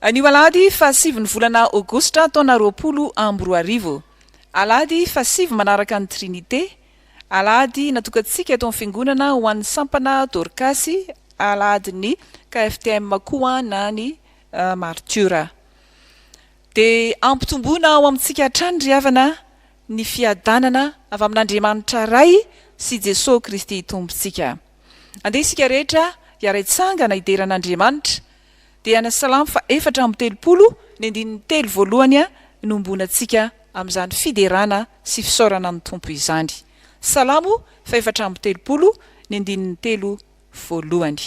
Anio Alahady fa 7 ny volana Aogositra taona 2024. Alahady fa 7 manaraka ny Trinité. Alahady natokantsika eto amin'ny fiangonana ho an'ny Sampana Dorkasy, Alahady ny KFTM koa na ny maritiora. De ampitomboana ao amintsika hatrany ry havana ny fiadanana avy amin'Andriamanitra ray sy Jesosy Kristy tombontsika. Andeha isika rehetra hiaraitsangana ideran'Andriamanitra. Dia ana salamo fa 430 ny andininy 3 voalohany nombonantsika amin'izany fiderana sy fisaorana ny tompo izany. Salamo fa 430 ny andininy 3 voalohany.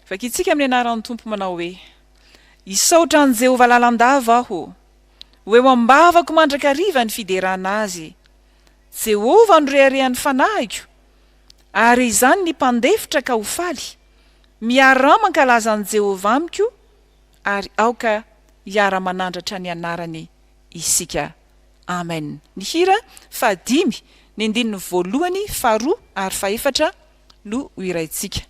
Vakitsika amin'ny anaran'ny tompo manao hoe: isaotra an' Jehova lalandava aho, ho eo am-bavako mandrakariva ny fiderana azy. Jehova no reharehan'ny fanahiko, ary izany ny mpandefitra ka ho faly. Miara mankalaza an' Jehova amiko, ary aoka hiara manandratra ny anarany isika. Amen. Ny hira fa 5 ny andininy voalohany, faharoa ary fahaefatra no iraitsika.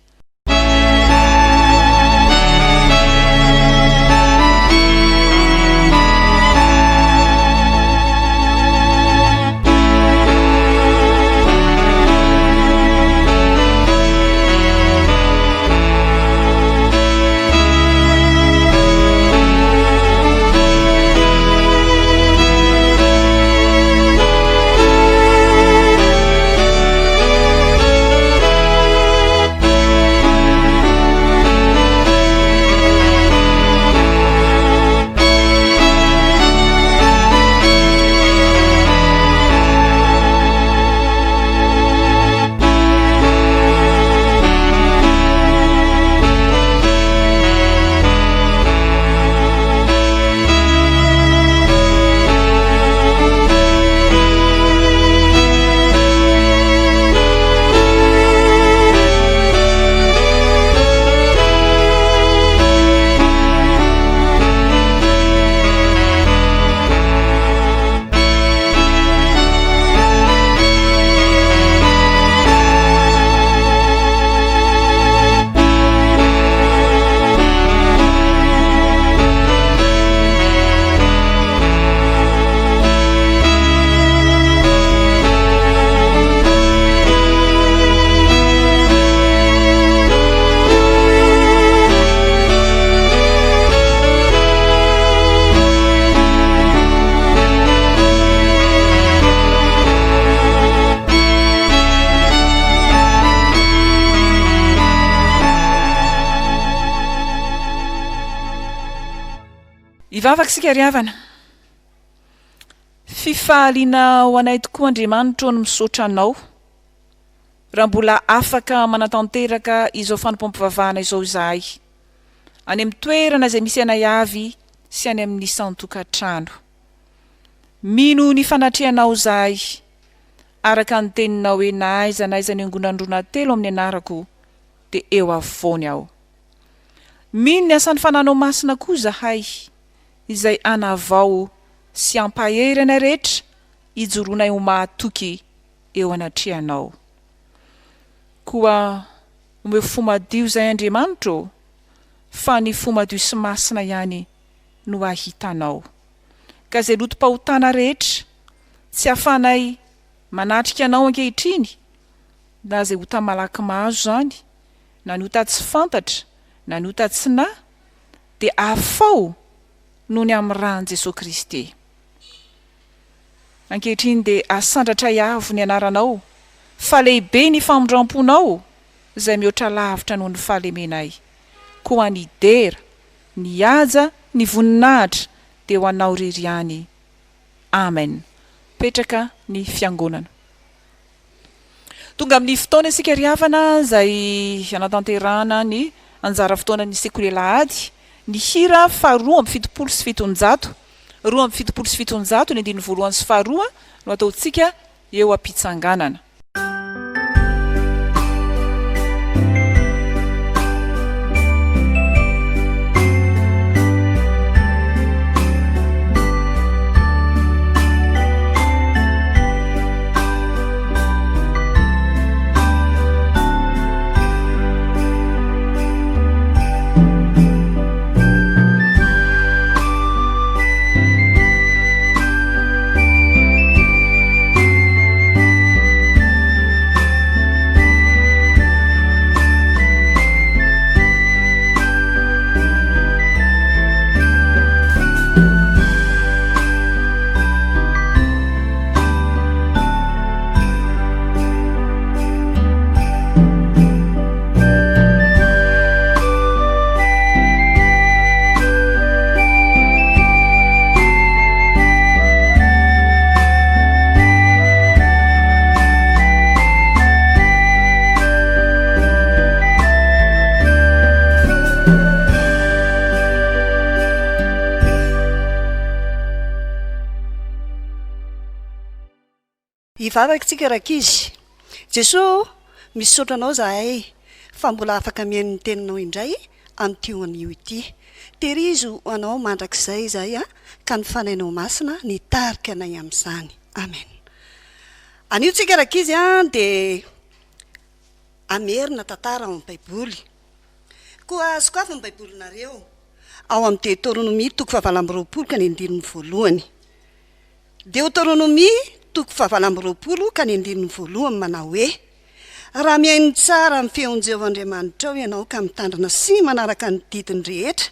Ivavaka sika ry havana. Fifaliana ho anay tokoa Andriamanitra no misaotra anao. Raha mbola afaka manatanteraka izao Fanompoam-pivavahana izao izahay. Any amin'ny toerana izay misy anay avy sy any amin'ny isan-tokantrano. Mino ny fanatrehanao izahay. Araka ny teninao hoe naiza ny angonandrona telo amin'ny anarako dia eo afovoany aho. Mino ny asan'ny fananao masina koa izahay, izay anavao sy ampahery anay rehetra ijoroanay ho mahatoky eo anatrehanao. Koa omeo fomadio izay Andriamanitra, fa ny fomadio sy masina ihany no ahitanao. Ka izay lotom-pahotana rehetra tsy hafanay manatrika anao ankehitriny, na izay hota malaky mahazo zany, na ny hota tsy fantatra, na ny hota tsy na, dia afao noho ny amin'ny ran'i Jesosy Kristy. Ankehitriny dia asandratra iavo ny anaranao, fa lehibe ny famondramponao izay mihoatra lavitra noho ny fahalemenay. Koa ny dera, ny haja, ny voninahitra dia ho anao irery ihany. Amen. Petraka ny fiangonana. Tonga amin'ny fotoana isika ry havana izay anatanterahana ny anjara fotoanan'ny sekoly Alahady. Ny hira faharoa amby 7 sy 700, 2 amby 7 sy 700 ny andininy voalohany sy faharoa no ataontsika eo am-pitsanganana. ivavakantsika rakizy Jesosy misaotra anao zahay fa mbola afaka mihaino ny teninao indray amin'ity anio ity. Terizo anao mandrakizay zahay ka ny fanainao masina nitarika anay amin'izany. Amen. Anio tsika rakizy dia amerina tantara amin'ny Baiboly. Koa sokafy ny Baibolinareo ao amin'ny Deutéronomie toko 7:20 ka ny 1:20. Deutéronomie toko 7:20 ka ny 1:20 manao hoe: raha mihaino tsara amin'ny feon'i Jehovahandriamanitra ianao ka mitandrina sy manaraka ny didiny rehetra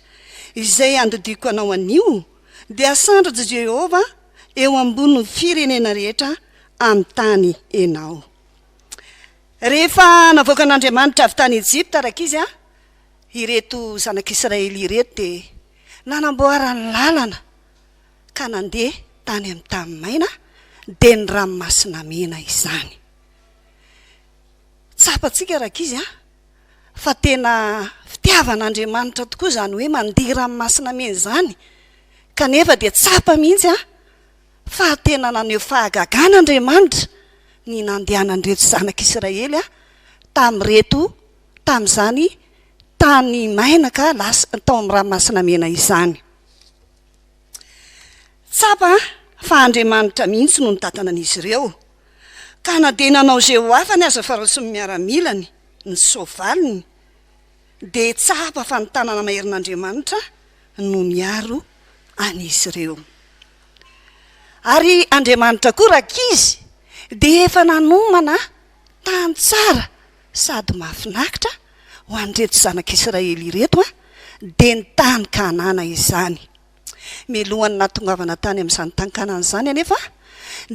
izay andodiko anao anio, dia asandratra Jehova eo ambony firenena rehetra amin'ny tany ianao. Rehefa navoaka an'Andriamanitra avy tany Ejipta rakizy ireto zanak'Israely ireto dia nanamboara ny lalana ka nandeha tany amin'ny tany maina dia ny ranomasina mena izany. Tsapatsika rakizy fa tena fitiavan'Andriamanitra tokoa zany hoe mandeha ranomasina mena izany, kanefa dia tsapa mihitsy fa tena naneho fahagagan'Andriamanitra ny nandehanan'ireto zanak'Israely tamin'izany tany maina ka tao amin'ny ranomasina mena izany. Tsapa fa Andriamanitra mihitsy no nitatana an'izy ireo, ka na dia nanao Jehovah fa ny aza farao sy ny miaramilany ny soavaliny, dia tsapa fa ny tanana maherin'Andriamanitra no miaro an'izy ireo. Ary Andriamanitra koa rakizy dia efa nanomana tany tsara sady mahafinaritra ho an'ireto zanak'Israely ireto dia ny tany Kanana izany. Melohan'ny natongavana tany amin'izany tany Kanana izany anefa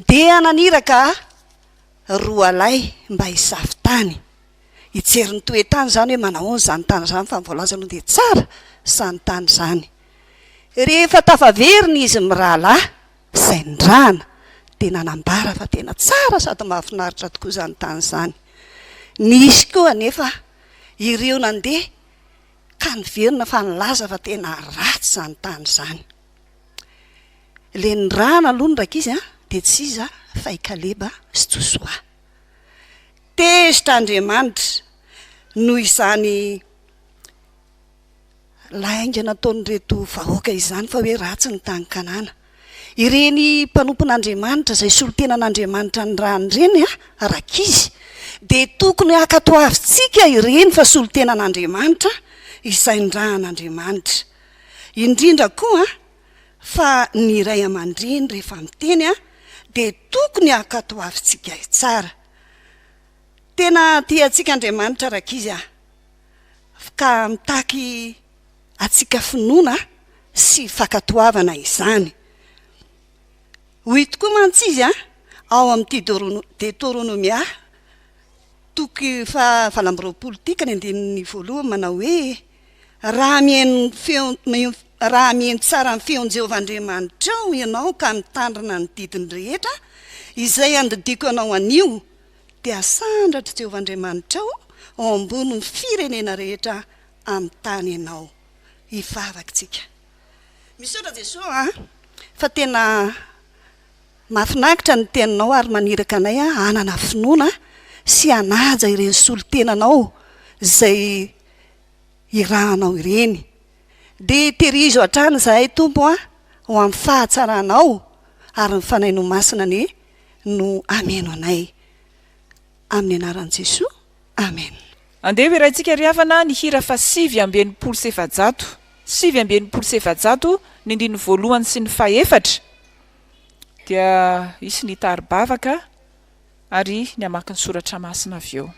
dia naniraka roa lahy mba hisafy tany. Hijery ny toetany izany hoe manao izany tany izany fa voalaza aloha dia tsara izany tany izany. Rehefa tafaveriny izy mirahalahy izay ndrahana dia nanambara fa tena tsara sady mahafinaritra tokoa izany tany izany. Nisy koa anefa ireo nandeha ka niverina fa nilaza fa tena ratsy izany tany izany. Le nirahana aloha ny rakizy dia tsy iza fa i Kaleba sy Josoa. Tezitra Andriamanitra noho izany lainga nataon'ireto vahoaka izany fa hoe ratsy ny tany Kanana. Ireny mpanompon'Andriamanitra izay solotenan'Andriamanitra ny rahany ireny rakizy dia tokony hakatoavintsika ireny fa solotenan'Andriamanitra izay nirahan'Andriamanitra. Indrindra koa fa ny ray aman-dreny rehefa miteny dia tokony hakatoavintsika tsara. Tena tiantsika Andriamanitra rakizy ka mitaky atsika finoana sy fakatoavana izany. Hoy tokoa mantsy izy ao amin'ity Deutéronomia toky 7:20 ka ny 1:1 manao hoe: raha mihaino tsara ny feon'i Jehovahandriamanitra ianao ka mitandrina ny didiny rehetra izay andodiko anao anio, dia asandratra Jehovahandriamanitra ao ambony ny firenena rehetra amin'ny tany ianao. Ivavakantsika. Misaotra Jesosy fa tena mahafinaritra ny teninao ary maniraka anay hanana finoana sy hanaja ireny solotenanao izay irahanao ireny. Dia terizo hatrany zahay Tompo ho amin'ny fahatsaranao ary ny fanainao masina no ameno anay. Amin'ny anaran'i Jesosy. Amen. Andeha hoerahintsika riavana ny hira fa 7:700, 7:700 ny 1:1 sy ny 4 dia isy ny am-bavaka ary ny amaky ny soratra masina avy eo.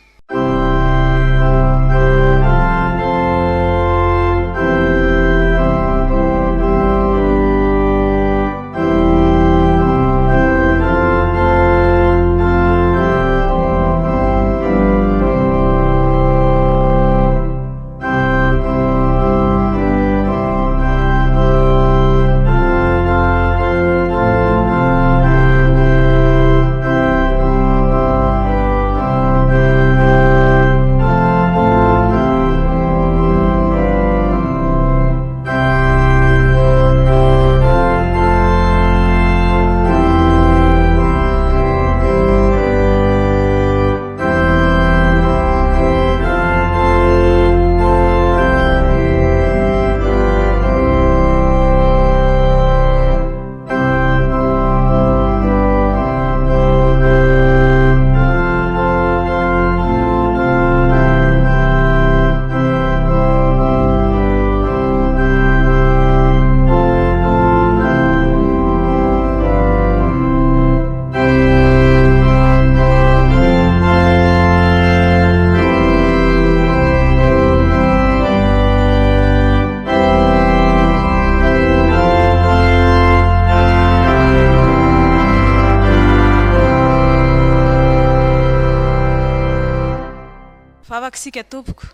Vavaksika tompoko.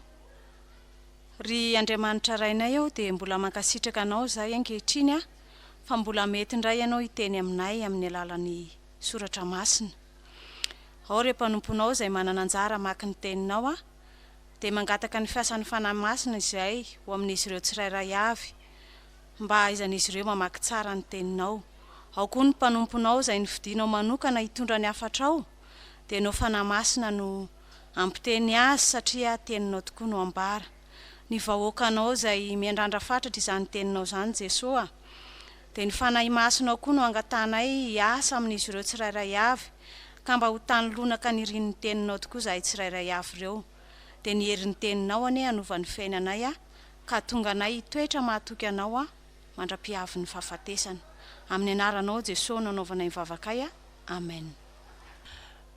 Ry Andriamanitra rainay ao dia mbola mankasitraka anao zahay ankehitriny fa mbola mety indray ianao hiteny aminay amin'ny alalan'ny soratra masina. Ao ry mpanomponao izay manana anjara maka ny teninao dia mangataka ny fiasan'ny fanahy masina izay ho amin'izy ireo tsirairay avy mba izan'izy ireo mamaky tsara ny teninao. Ao koa ny mpanomponao izay nividinao manokana hitondra ny hafatra ao dia no fanahy masina no ampiteny azy satria teninao tokoa no ambara. Ny vahoakanao izay miandrandra fatratra izany teninao izany Jesosy dia ny fanahy masinao koa no angatanay hiasa amin'izy ireo tsirairay avy ka mba ho tany lonaka ny rinin'ny teninao tokoa izahay tsirairay avy ireo. Dia ny herin'ny teninao ane hanovan'ny fiainanay ka tonga anay hitoetra mahatoky anao mandra-piavin'ny fahafatesana. Amin'ny anaranao Jesosy nanaovanay mivavakay. Amen.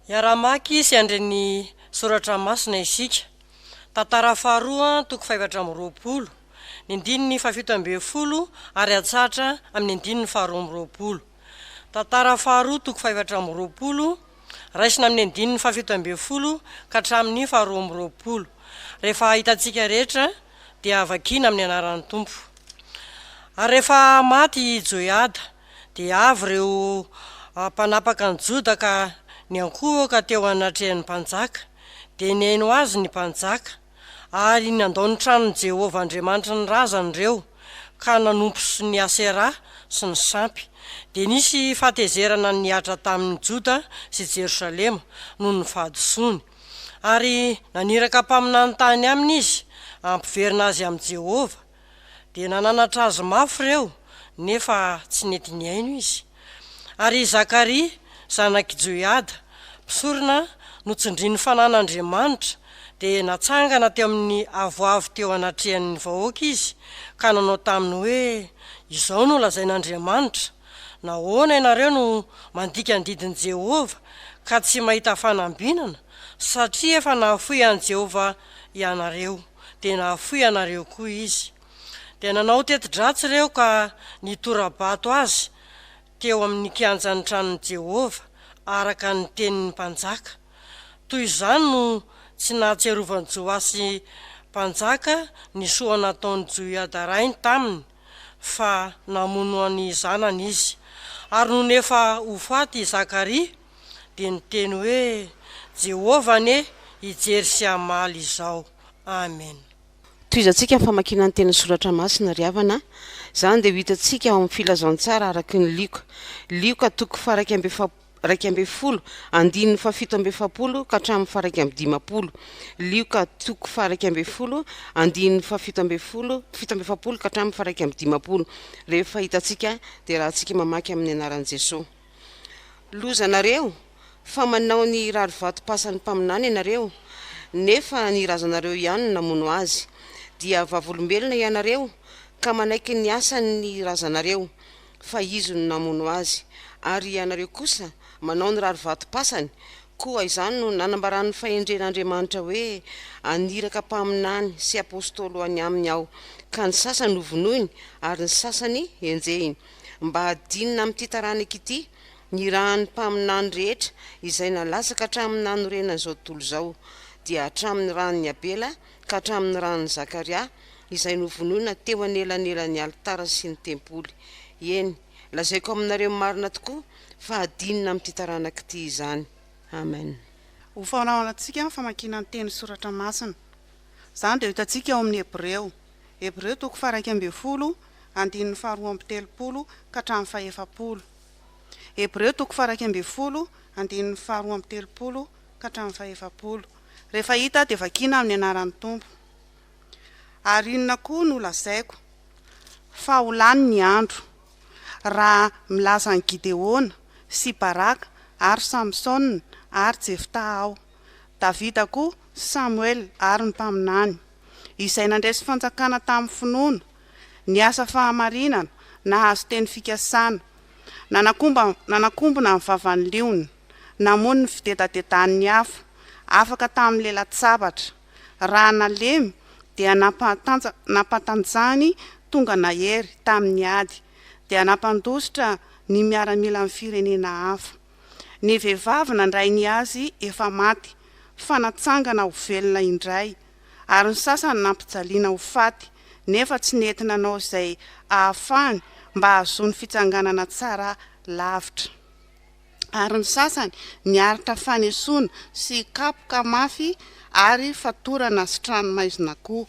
Yaramaky sy andreny soratra masina isika. Tantara faharoa toko 720 ny andininy fafito amby folo ary atsatra amin'ny andininy faharoa amby roapolo. Tantara faharoa toko 720 raisina amin'ny andininy fafito amby folo ka hatramin'ny faharoa amby roapolo. Rehefa hitantsika rehetra dia vakina amin'ny anaran'ny Tompo. Ary rehefa maty Joiada dia avy ireo mpanapaka ny Joda ka ny ankoho ka teo anatrehan'ny mpanjaka dia niaino azy ny mpanjaka ary nandao ny tranon'i Jehovah Andriamanitra ny razany ireo ka nanompo sy ny Asera sy ny Sampy. Dia nisy fatezerana niatra tamin'ny Joda sy Jerusalema noho ny fahadisoany ary naniraka mpaminany tany aminy izy ampiverina azy amin'i Jehovah. Dia nananatra azy mafy ireo nefa tsy nety niaino izy. Ary Zakaria zanaky Joiada mpisorona notsindrin'ny fanan'Andriamanitra dia natsangana teo amin'ny avoavo teo anatrehan'ny vahoaka izy ka nanao taminy hoe izao no lazain'Andriamanitra, nahoana ianareo no mandika ny didin'i Jehovah ka tsy mahita fanambinana satria efa nahafoy an'i Jehovah ianareo dia nahafoy ianareo koa izy. Dia nanao teti-dratsy ireo ka nitora-bato azy teo amin'ny kianjan'ny tranon'i Jehovah araka ny tenin'ny mpanjaka. Toy izany no tsy nahatserovany Joasy mpanjaka ny soa nataon'ny Joiada rainy taminy fa namono any zanany izy. Ary no nefa ho faty Zakaria dia niteny hoe Jehovah ane hijery sy hamaly izao. Amen. Toizantsika ny famakiana ny teny soratra masina ry havana. Zany dia hitantsika ao amin'ny filazantsara araky ny Lioka toko faraky amby folo andininy fafito amby efapolo ka hatramin'ny faraky amby dimapolo. Lioka toko faraky amby folo andininy fafito amby efapolo ka hatramin'ny faraky amby dimapolo. Rehefa hitantsika dia raha tsika mamaky amin'ny anaran'i Jesosy. Lozanareo fa manao ny rary vato pasan'ny mpaminany ianareo nefa ny razanareo ihany namono azy. Dia vavolombelona ianareo ka manaiky ny asan'ny razanareo fa izy no namono azy. Ary ianareo kosa manao ny rary vato pasany koa izany no nanambaran'ny fahendren'Andriamanitra hoe aniraka mpaminany sy apôstôly any aminy aho ka ny sasany novonoiny ary ny sasany enjehiny mba hadinina amin'ity taranaka ity ny rahan'ny mpaminany rehetra izay nalasaka hatramin'ny fanorenana izao tontolo izao dia hatramin'ny ran'ny Abela ka hatramin'ny ran'ny Zakaria izay novonoina teo anelanelan'ny alitara sy ny tempoly. Eny, lazaiko aminareo marina tokoa fa hadinina amin'ity taranaka ity izany. Amen. Ho fanaonantsika famakiana ny teny soratra masina. Zany dia hitantsika ao amin'ny Hebreo toko faraky amby folo andininy faharoa amby telopolo ka hatramin'ny fahaefapolo. Hebreo toko faraky amby folo andininy faharoa amby telopolo ka hatramin'ny fahaefapolo. Rehefa hita dia vakina amin'ny anaran'ny Tompo. Ary inona koa no lazaiko fa ho lany ny andro raha milaza ny Gideona sy Baraka ary Samsona ary Jefta ao, Davida koa Samuel ary ny mpaminany izay nandresy fanjakana tamin'ny finoana, niasa fahamarinana, nahazo teny fikasana, nanakombona ny vavan'ny liony, namono ny fidedadedany hafa, afaka tamin'ny lelan-tsabatra, raha nalemy dia nampatanjany tonga nahery tamin'ny ady, dia nampandositra ny miaramila amin'ny firenena hafa. Ny vehivavy nandray ny azy efa maty, fanatsangana ho velona indray, ary ny sasany nampijaliana ho faty, nefa tsy nentina anao izay ahafahany mba hahazoany fitsanganana tsara lavitra. Ary ny sasany niaritra fanesoana sy kapoka mafy ary fatorana sy tranomaizina koa.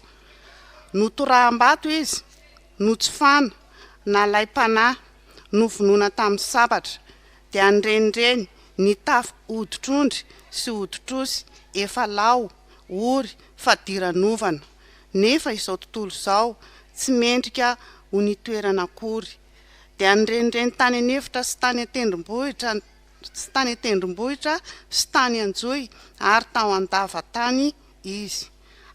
Notoraham-bato izy, notsofana, nalaim-panahy, novonoana tamin'ny sabatra, dia andrenireny nitafy hoditr'ondry sy hoditr'osy, efa lao, ory, fadiranovana. Nefa izao tontolo izao tsy mendrika ho nitoerana akory, dia andrenireny tany anefitra sy tany atendrombohitra sy tany anjoy ary tao andavan-tany izy.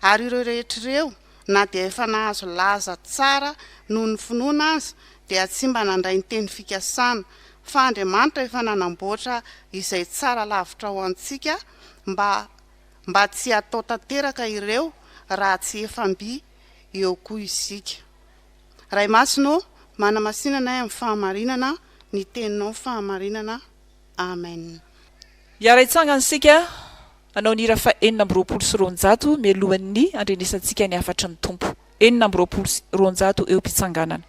Ary ireo rehetr'ireo na dia efa nahazo laza tsara noho ny finoana azy, dia tsy mba nandray ny teny fikasana, fa Andriamanitra efa nanamboatra izay tsara lavitra ho antsika mba tsy atao tanteraka ireo raha tsy efamby eo koa izika. Ray masino, manamasinana amin'ny fahamarinana, ny teninao fahamarinana. Amen. Iaraitsangana sika anao nira fa 420 melohan'ny andrenesantsika ny afatry ny tompo. 420 eo mpitsanganana.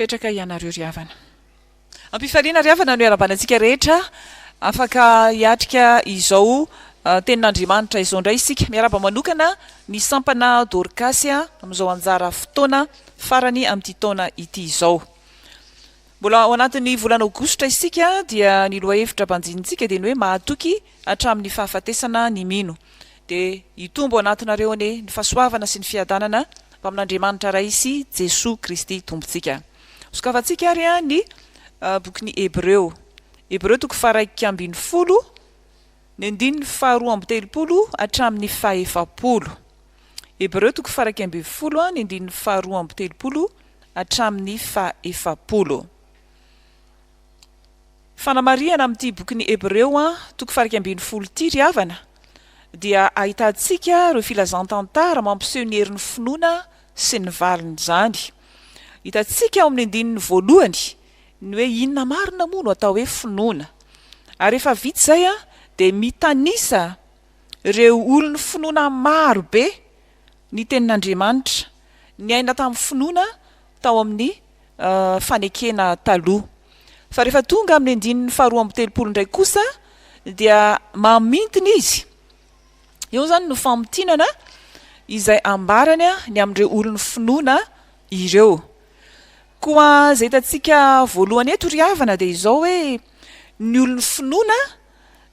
Petraka ianareo riavana. Ampifariana riavana no iarabanantsika rehetra afaka hiatrika izao tenin'Andriamanitra izao indray isika miaraba manokana ny Sampana Dorkasy amin'izao anjara fotoana farany amin'ity taona ity izao. Mbola ao anatin'ny volana Aogositra isika dia ny lohahevitra banjinitsika dia ny hoe Mahatoky hatramin'ny fahafatesana ny mino. Dia itombo anatinareo ny fahasoavana sy ny fiadanana amin'Andriamanitra raisy Jesosy Kristy tompontsika. Sokavantsika ary ny bokin'ny Hebreo. Hebreo toko Fjkm ny andininy faharoa amby telopolo hatramin'ny fahaefapolo. Hebreo toko Fjkm ny andininy faharoa amby telopolo hatramin'ny fahaefapolo. Fanamariana amin'ity bokin'ny Hebreo toko Fjkm ity riavana dia ahitantsika ireo filazantantara mampiseho ny herin'ny finoana sy ny valiny zany. Hitantsika ao amin'ny andininy voalohany ny hoe inona marina moa no atao hoe finoana. Ary efa vita izay dia mitanisa ireo olony finoana maro be ny tenin'Andriamanitra ny aina tamin'ny finoana tao amin'ny fanekena taloha. Fa rehefa tonga amin'ny andininy faharoa amby telopolo indray kosa dia mamintiny izy. Eo zany no famotinana izay ambarany ny amin'ireo olony finoana ireo. Koa izay hitantsika voalohany eto riavana dia izao hoe ny olony finoana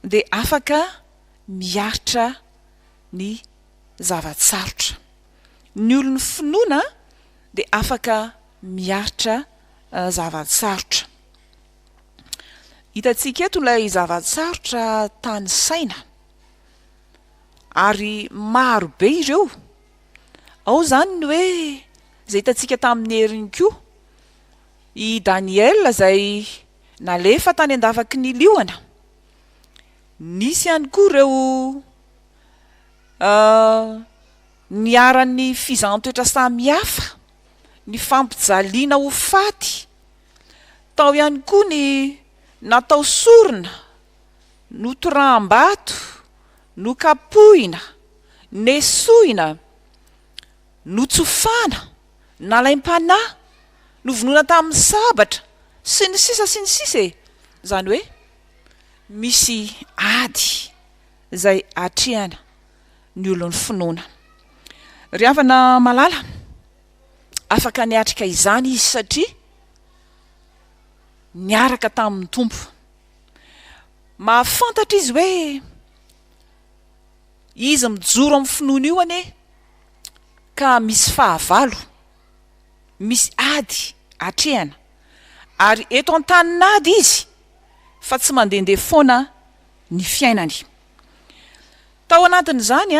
dia afaka miaritra ny zavatsarotra. Ny olony finoana dia afaka miaritra zavatsarotra. Hitantsika eto ilay zavatsarotra tany saina. Ary maro be ireo. Ao zany ny hoe izay hitantsika tamin'ny heriny koa. I Daniel izay nalefa tany an-davaky ny liona. Nisy ihany koa ireo niaran'ny fizaham-toetra samihafa, ny fampijaliana ho faty. Tao ihany koa ny natao sorona, notoraham-bato, nokapohina, nesohina, notsofana, nalaim-panahy, novonona tamin'ny sabatra sy ny sisa zany hoe misy ady zay atrehana ny olon'ny finoana. Ry havana malala, afaka niatrika izany izy satria niaraka tamin'ny tompo. Mahafantatra izy hoe izy mijoro amin'ny finoana io ane ka misy fahavalo, misy ady atrehana, ary eto an-tanin'ady izy fa tsy mandehandeha foana ny fiainany. Tao anatin'izany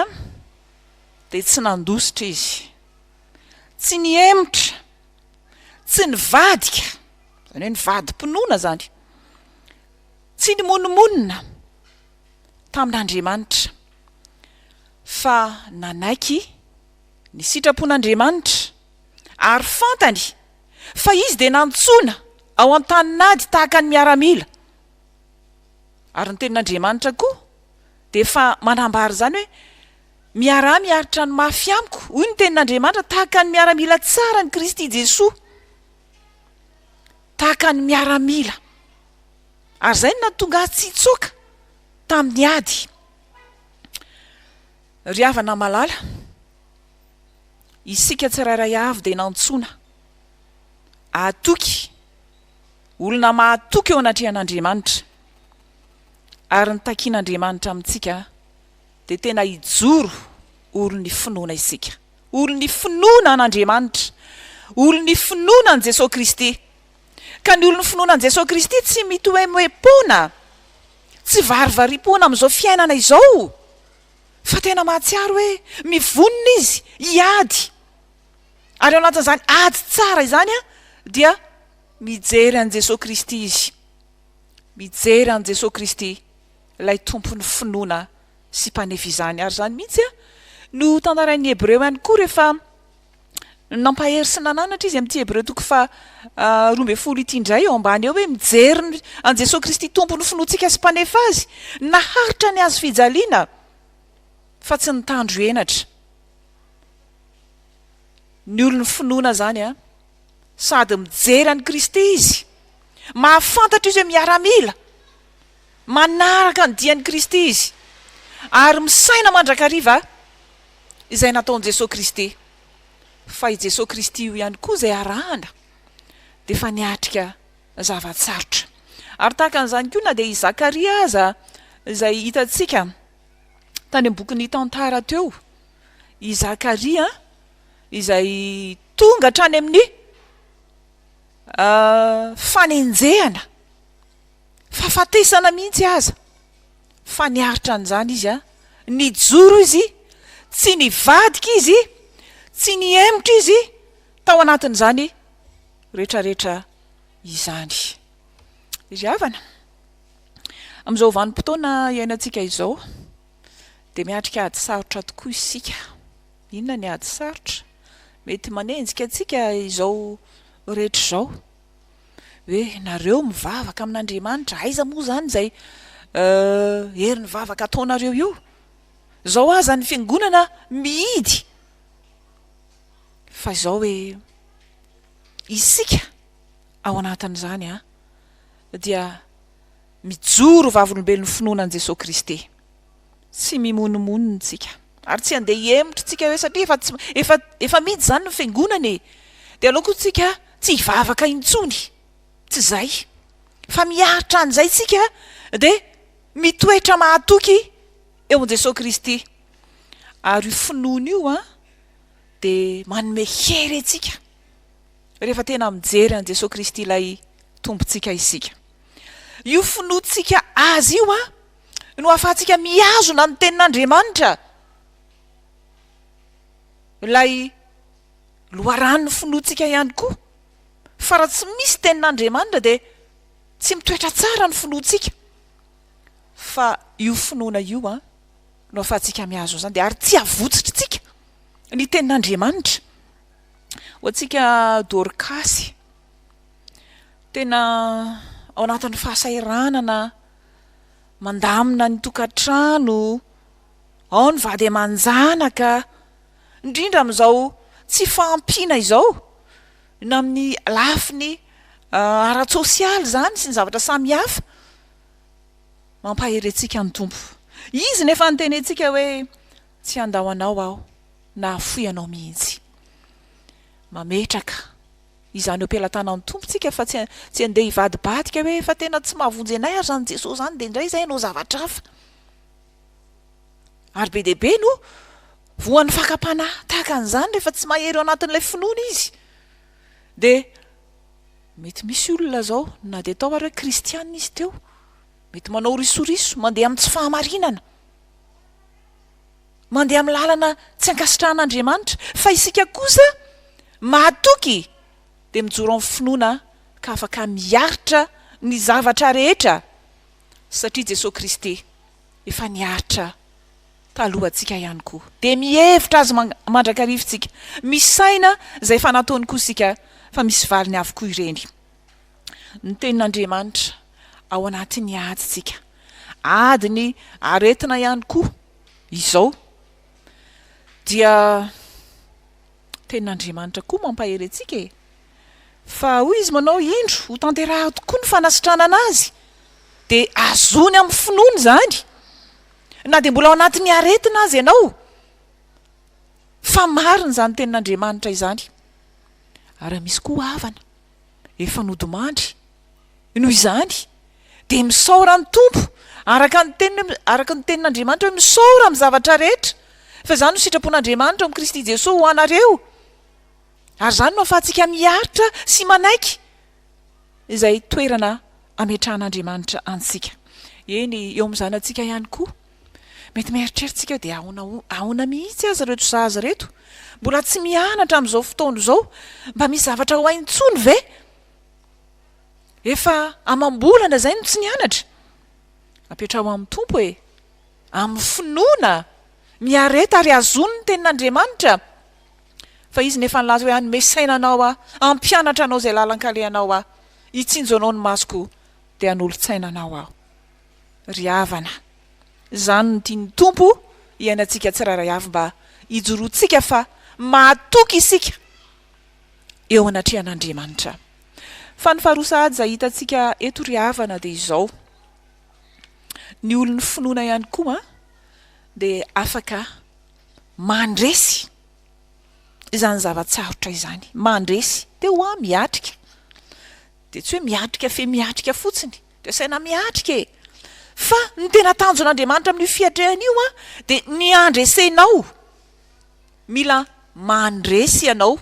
dia tsy nandositra izy, tsy niemotra, tsy nivadika, zany hoe nivadi-pinoana zany, tsy nimononmonina tamin'Andriamanitra, fa nanaiky ny sitrapon'Andriamanitra ary fantany fa izy dia nantsoina ao an-tanin'ady tahaka ny miaramila. Ary ny tenin'Andriamanitra koa dia efa manambary zany hoe miaritra ny mafy amiko, hoy ny tenin'Andriamanitra, tahaka ny miaramila tsara ny Kristy Jesoa, tahaka ny miaramila. Ary zay no nahatonga azy tsy hitsoaka tamin'ny ady. Ry havana malala, isika tsirairay avy dia nantsoina ahatoky, olona mahatoky eo anatrehan'Andriamanitra, ary ny takian'Andriamanitra amintsika dia tena hijoro olon'ny finoana isika, olon'ny finoana an'Andriamanitra, olon'ny finoana an' Jesosy Kristy. Ka ny olon'ny finoana an' Jesosy Kristy tsy mitoemoepona, tsy varivaripona amin'izao fiainana izao, fa tena mahatsiaro hoe mivonona izy hiady. Ary ao anatin'izany ady tsara izany dia mijery an' Jesosy Kristy izy, mijery an' Jesosy Kristy, ilay tompon'ny finoana sy mpanefizany. Ary zany mihitsy no tantarain'ny Hebreo ihany koa rehefa nampahery sy nananatra izy amin'ity Hebreo toko fa 12 ity indray eo ambany eo hoe mijery an' Jesosy Kristy tompon'ny finoantsika sy mpanefa azy, naharitra ny azo fijaliana fa tsy nitandro enatra. Ny olon'ny finoana zany sady mijery an'i Kristy izy, mahafantatra izy hoe miaramila, manaraka ny dian'i Kristy izy, ary misaina mandrakariva izay nataon'i Jesosy Kristy. Fa i Jesosy Kristy io ihany koa izay arahana dia efa niatrika zavatsarotra. Ary tahaka an'izany koa na dia i Zakaria aza izay hitantsika tany am-bokin'ny tantara teo, i Zakaria izay tonga hatrany amin'ny fanenjehana, fahafatesana mihitsy aza, fa niaritra an'izany izy nijoro izy, tsy nivadika izy, tsy niemotra izy tao anatin'izany rehetrarehetra izany. Ry havana, amin'izao vanim-potoana iainantsika izao dia miatrika ady sarotra tokoa isika. Inona ny ady sarotra? Mety manenjika antsika izao rehetra izao hoe nareo mivavaka amin'Andriamanitra, aiza moa zany izay hery ny vavaka ataonareo io? Zao aza ny fiangonana mihidy. Fa izao hoe isika ao anatin'izany dia mijoro vavolombelon'ny finoana an' Jesosy Kristy, tsy mimononmonina tsika, ary tsy andeha hiemotra tsika hoe satria efa midy zany ny fiangonana dia aloko tsika tsy hivavaka intsony, tsy zay, fa miaritra an'izay tsika dia mitoetra mahatoky eo an' Jesosy Kristy. Ary io finoana io dia manome hery antsika rehefa tena mijery an' Jesosy Kristy ilay tompontsika isika. Io finoantsika azy io no ahafahantsika miazona amin'ny tenin'Andriamanitra, ilay loharan'ny finoantsika ihany koa. Fa raha tsy misy tenin'Andriamanitra dia tsy mitoetra tsara ny finoantsika. Fa io finoana io no ahafahantsika miazona zany, dia ary tsy avotsitra tsika ny tenin'Andriamanitra. Ho antsika Dorkasy, tena ao anatin'ny fahasairanana, mandamina ny tokantrano, ao ny vady aman-janaka, indrindra amin'izao tsy fahampiana izao na amin'ny lafiny ara-tsosialy zany sy ny zavatra samihafa mampaherentsika ny tompo. Izy nefa nytenentsika hoe tsy andao anao aho na afoy anao mihitsy. Mametraka izany opelantanan'ny tompontsika fa tsy andeha hivadibadika hoe fa tena tsy mahavonjy anay ary zany Jesosy zany de indray zay anao zavatra hafa. Ary be dehibe no voan'ny fakapanahy tahaka an'izany rehefa tsy mahery ao anatin'ilay finoana izy. De mety misy olona zao na de atao ary hoe kristianina izy teo, mety manao risoriso, mandeha amin'ny tsy fahamarinana, mandeha amin'ny lalana tsy ankasitrahan'Andriamanitra, fa isika kosa mahatoky de mijoro amin'ny finoana ka afaka miaritra ny zavatra rehetra satria Jesosy Kristy efa niaritra talohantsika ihany koa. De mihevitra azy mandrakarivintsika, misy saina zay efa nataony koa sika fa misy valiny avokoa ireny. Ny tenin'Andriamanitra ao anatin'ny aditsika, adiny aretina ihany koa izao dia tenin'Andriamanitra koa mampaherentsika e. Fa hoy izy manao indro ho tanterahina tokoa ny fanasitranana azy de azony amin'ny finoana zany, na de mbola ao anatin'ny aretina azy ianao, fa marina zany tenin'Andriamanitra izany. Ary misy koa havana efa nodimandry noho izany de misaora ny tompo araka ny tenin'Andriamanitra hoe misaora amin'ny zavatra rehetra, fa zany no sitrapon'Andriamanitra amin'ny Kristy Jesosy ho anareo. Ary zany no ahafahantsika miaritra sy manaiky izay toerana ametrahan'Andriamanitra antsika. Eny eo amin'izany atsika ihany koa mety mieritreritsika de ahona mihitsy azy reto zaza reto, mbola tsy mianatra amin'izao fotoana zao, mba misy zavatra ho haintsony ve? Efa amam-bolana zay no tsy nianatra. Apetraho amin'ny tompo e, amin'ny finoana miareta ary azony ny tenin'Andriamanitra. Fa izy nefa nilaza hoe hanome saina anao ampianatra anao zay lalan-kalehanao hitsinjo anao ny masoko de hanolo-tsaina anao aho. Ry havana, zany ny tian'ny tompo iainantsika tsirairay avy mba hijoroantsika fa mahatoky isika eo anatrehan'Andriamanitra. Fa ny faharoa sahady zay hitantsika eto ry havana de izao, ny olon'ny finoana ihany koa de afaka mandresy izany zavatsarotra izany, mandresy de ho miatrika. De tsy hoe miatrika fe miatrika fotsiny, de saina miatrika e. Fa ny tena tanjon'Andriamanitra amin'ny fiatrehany io de ny andresenao, mila mandresy ianao.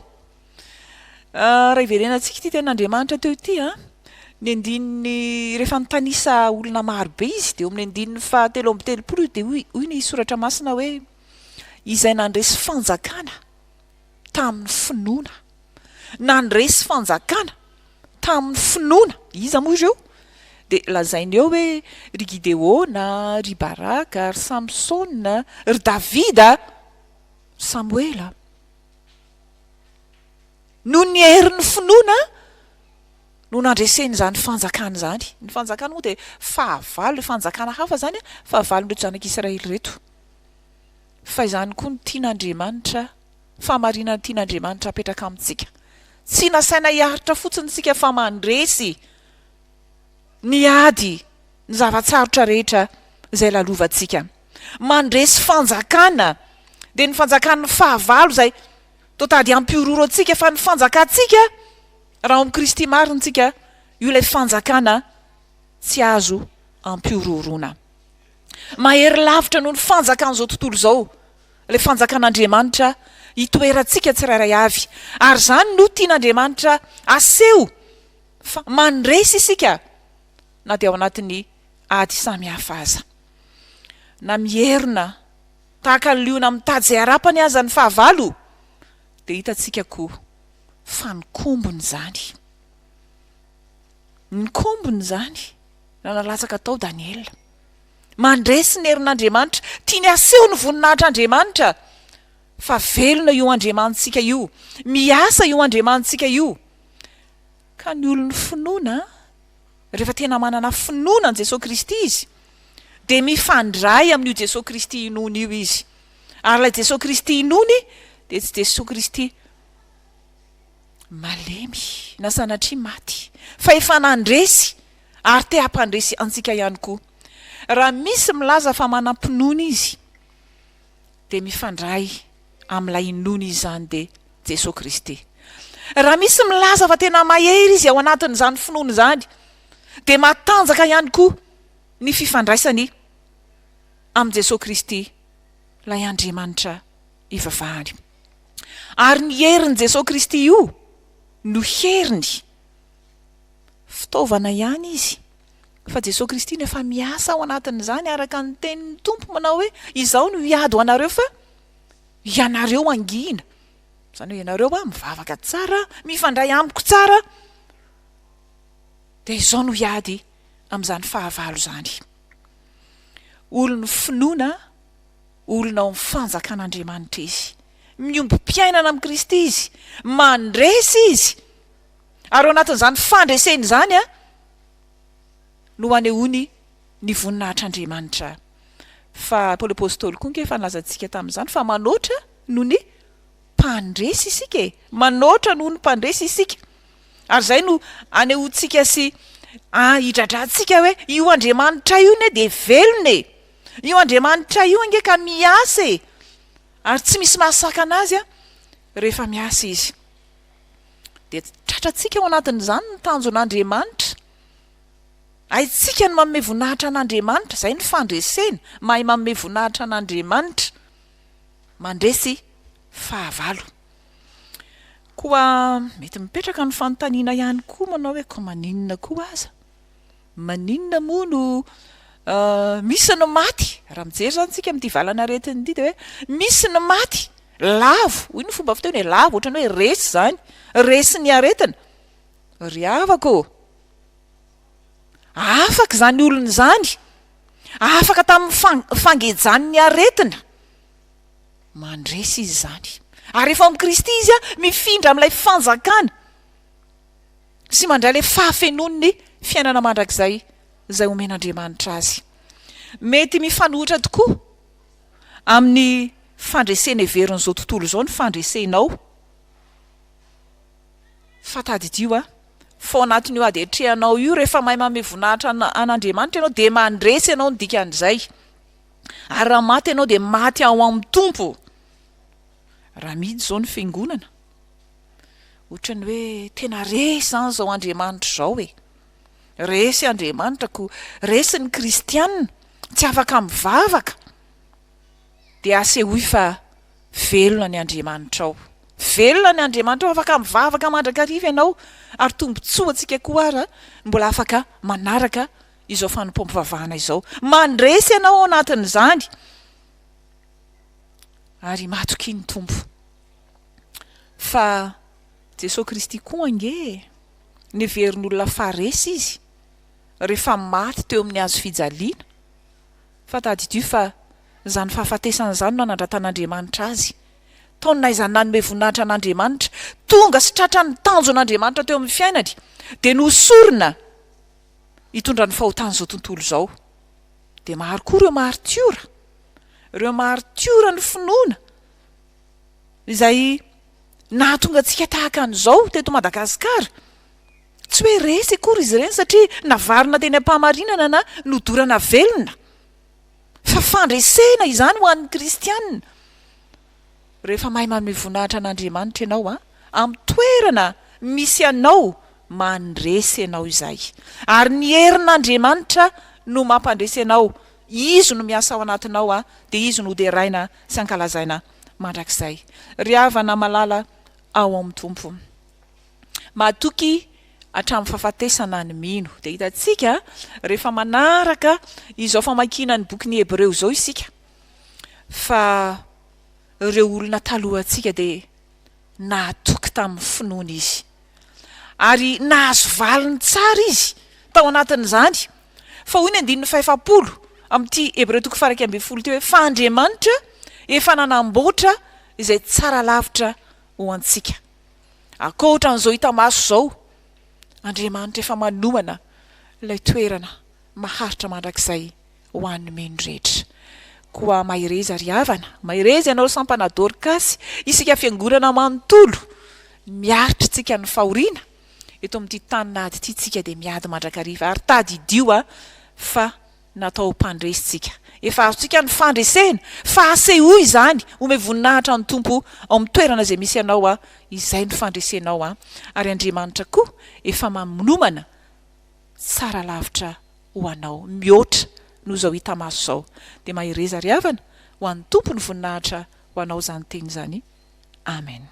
Raha iverenantsika ity tenin'Andriamanitra teo ity ny andininy rehefa nitanisa olona maro be izy de amin'ny andininy 7:30 de hoy ny soratra masina hoe izay nandresy fanjakana tamin'ny finoana, nandresy fanjakana tamin'ny finoana. Iza moa ireo? De lazainy eo hoe ry Gideona, ry Baraka, ry Samsona, ry Davida, Samuela. No ny herin'ny finoana no nandreseny zany fanjakana zany. Ny fanjakana moa de fahavalo, fanjakana hafa zany, fahavalo reto zanak'Israely reto. Fa izany koa ny tian'Andriamanitra, fahamarinana tian'Andriamanitra apetraka amintsika. Tsy nasaina hiaritra fotsiny sika fa mandresy ny ady ny zavatsarotra rehetra zay lalovantsika. Mandresy fanjakana, de ny fanjakan'ny fahavalo zay totady ampiororo atsika fa ny fanjakantsika raha amin'ny Kristy marintsika io lay fanjakana tsy azo ampiororona. Mahery lavitra noho ny fanjakan'izao tontolo zao, lay fanjakan'Andriamanitra hitoerantsika tsirairay avy. Ary zany no tian'Andriamanitra aseho fa mandresy isika na de ao anatin'ny ady samy hafa aza. Na mierina tahaka ny liona mitady zay arapany aza ny fahavalo de hitantsika koa fa ny kombony zany. Ny kombony zany na nalatsaka tao Daniel. Mandresy ny herin'Andriamanitra, tiany aseho ny voninahitr'Andriamanitra. Fa velona io Andriamanitsika io, miasa io Andriamanitsika io. Ka ny olon'ny finoana, rehefa tena manana finoana ny Jesosy Kristy izy, de mifandray amin'io Jesosy Kristy inony io izy. Ary ilay Jesosy Kristy inony de tsy Jesosy Kristy malemy na sanatria maty fa efa nandresy ary te hampandresy antsika ihany koa. Raha misy milaza fa manampinoana izy de mifandray amin'ilay noana izany de Jesosy Kristy. Raha misy milaza fa tena mahery izy ao anatin'izany finoana izany de matanjaka ihany koa ny fifandraisany am' Jesosy Kristy lay Andriamanitra ivavahany. Ary ny herin'i Jesosy Kristy io no heriny fitaovana ihany izy fa Jesosy Kristy nefa miasa ao anatin'izany araka ny tenin'ny tompo manao hoe izao no hiady ho anareo fa ianareo angina. Zany hoe ianareo mivavaka tsara, mifandray amiko tsara de izao no hiady amin'izany fahavalo zany. Olona finoana, olona ao mifanjakan'Andriamanitra izy, miombi-piainana am' Kristy izy, mandresy izy. Ary ao anatin'izany fandreseny zany no anehoany ny voninahitr'Andriamanitra. Fa Paoly apôstôly koa efa nilazantsika tamin'izany fa manoatra no ny mpandresy isika e. Manoatra no ny mpandresy isika. Ary zay no anehoantsika sy hidradratsika hoe io Andriamanitra io ne de velona e. Io Andriamanitra io ange ka miasa e. Ary tsy misy mahasaka anazy rehefa miasa izy. De tratratsika ao anatin'izany ny tanjon'Andriamanitra. Haitsika ny manome voninahitra an'Andriamanitra, zay ny fandresena, mahay manome voninahitra an'Andriamanitra, mandresy fahavalo. Koa mety mipetraka ny fanontaniana ihany koa manao hoe ko maninona koa aza? Maninona moa no misy ny maty? Raha mijery zany tsika amin'ity valana aretiny ity de hoe misy ny maty, lavo, hoy ny fomba fiteny hoe lavo, ohatrany hoe resy zany, resy ny aretina. Ry havako, afaka zany olona zany, afaka tamin'ny fangejany aretina, mandresy izy zany. Ary efa amin'ny Kristy izy mifindra amin'ilay fanjakana sy mandray le fahafenon'ny fiainana mandrakizay zay omen'Andriamanitra azy. Mety mifanohitra tokoa amin'ny fandresena heverin'izao tontolo izao ny fandresenao. Fatadidio fa anatin'io adetrehanao io rehefa mahay manome voninahitra an'Andriamanitra ianao de mandresy ianao ny dikan'izay. Ary raha maty ianao de maty ao amin'ny tompo. Raha midy zao ny fiangonana, ohatrany hoe tena resy zany zao Andriamanitra zao e. Resy Andriamanitra ko resy ny kristianina tsy afaka mivavaka. De asehoy fa velona ny Andriamanitra ao. Velona ny Andriamanitra ao, afaka mivavaka mandrakariva ianao. Ary tombontsoa antsika koa ary mbola afaka manaraka izao Fanompoam-pivavahana izao. Mandresy ianao ao anatin'izany. Ary Mahatoky ny tompo. Fa Jesosy Kristy koa ange neverin'olona faresy izy rehefa maty teo amin'ny hazo fijaliana. Fatadidio fa zany fahafatesana zany no nanandratan'Andriamanitra azy. Taony naizany nanome voninahitra an'Andriamanitra, tonga sy tratra ny tanjon'Andriamanitra teo amin'ny fiainany, de nosorina hitondra ny fahotana zao tontolo zao. De maro koa ireo maritiora, ireo maritiora ny finoana izay nahatonga antsika tahaka an'izao teto Madagasikara. Tsy hoe resy akory izy ireny satria navarina teny am-pahamarinana na nodorana velona. Fa fandresena izany ho an'ny kristianina. Rehefa mahay manome voninahitra an'Andriamanitra ianao amin'ny toerana misy anao, mandresy ianao izay. Ary ny herin'Andriamanitra no mampandresy ianao. Izy no miasa ao anatinao de izy no deraina sy ankalazaina mandrakizay. Ry havana malala ao amin'ny tompo. Mahatoky hatramin'ny fahafatesana ny mino. De hitantsika rehefa manaraka izao famakiana ny bokin'ny Hebreo zao isika. Fa ireo olona talohantsika de nahatoky tamin'ny finoana izy. Ary nahazo valiny tsara izy tao anatin'izany. Fa hoy ny 5:50 amin'ity Hebreo 1:20 teo hoe fa Andriamanitra efa nanamboatra izay tsara lavitra ho antsika. Akoatra an'izao hita maso zao, Andriamanitra efa manomana ilay toerana maharitra mandrakizay ho an'ny mino rehetra. Koa maireza ry havana, maireza ianao Sampana Dorkasy, isika fiangonana manontolo miaritra tsika ny fahoriana eto amin'ity taninady ity tsika dia miady mandrakariva ary tady idio fa natao mpandresitsika efa azotsika ny fandresena fa asehoy izany ome voninahitra ny tompo ao amin'ny toerana izay misy ianao izay ny fandresenao ary Andriamanitra koa efa manomana tsara lavitra ho anao mihoatra no zao hita maso zao dia mahireza ry havana ho an'ny tompo ny voninahitra ho anao zany teny zany. Amen.